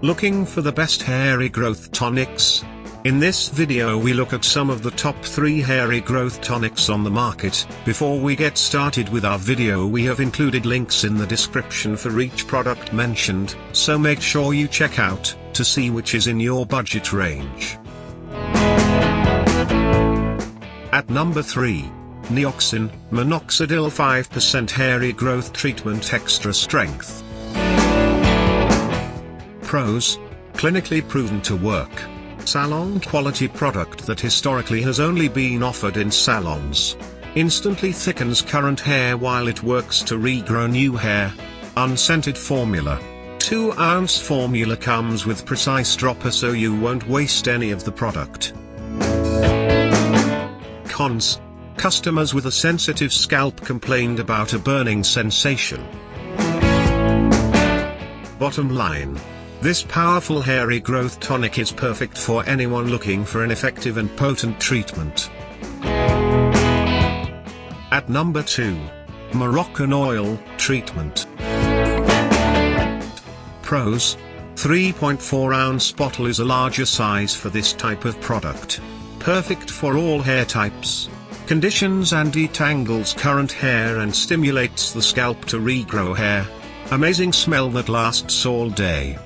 Looking for the best hair regrowth tonics? In this video we look at some of the top 3 hair regrowth tonics on the market. Before we get started with our video, we have included links in the description for each product mentioned, so make sure you check out to see which is in your budget range. At number 3. Nioxin, Minoxidil 5% Hair Regrowth Treatment Extra Strength. Pros: clinically proven to work. Salon quality product that historically has only been offered in salons. Instantly thickens current hair while it works to regrow new hair. Unscented formula. 2-ounce formula comes with precise dropper so you won't waste any of the product. Cons: customers with a sensitive scalp complained about a burning sensation. Bottom line: this powerful hair regrowth tonic is perfect for anyone looking for an effective and potent treatment. At number 2. Moroccan Oil Treatment. Pros: 3.4-ounce bottle is a larger size for this type of product. Perfect for all hair types. Conditions and detangles current hair and stimulates the scalp to regrow hair. Amazing smell that lasts all day.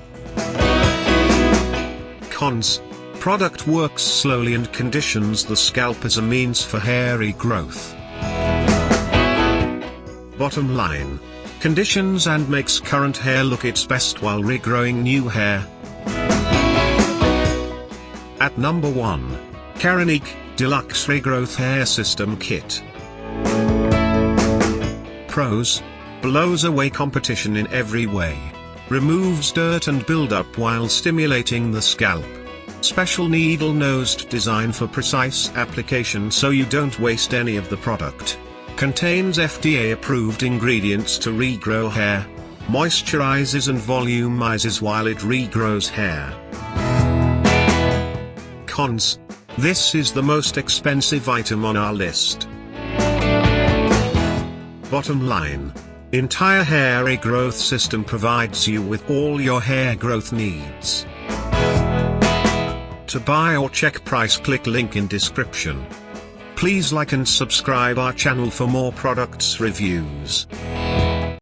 Cons: product works slowly and conditions the scalp as a means for hair regrowth. Bottom line: conditions and makes current hair look its best while regrowing new hair. At number 1. Keranique Deluxe Regrowth Hair System Kit. Pros: blows away competition in every way. Removes dirt and buildup while stimulating the scalp. Special needle-nosed design for precise application so you don't waste any of the product. Contains FDA-approved ingredients to regrow hair. Moisturizes and volumizes while it regrows hair. Cons: this is the most expensive item on our list. Bottom line: entire hair regrowth system provides you with all your hair growth needs. To buy or check price, click link in description. Please like and subscribe our channel for more products reviews.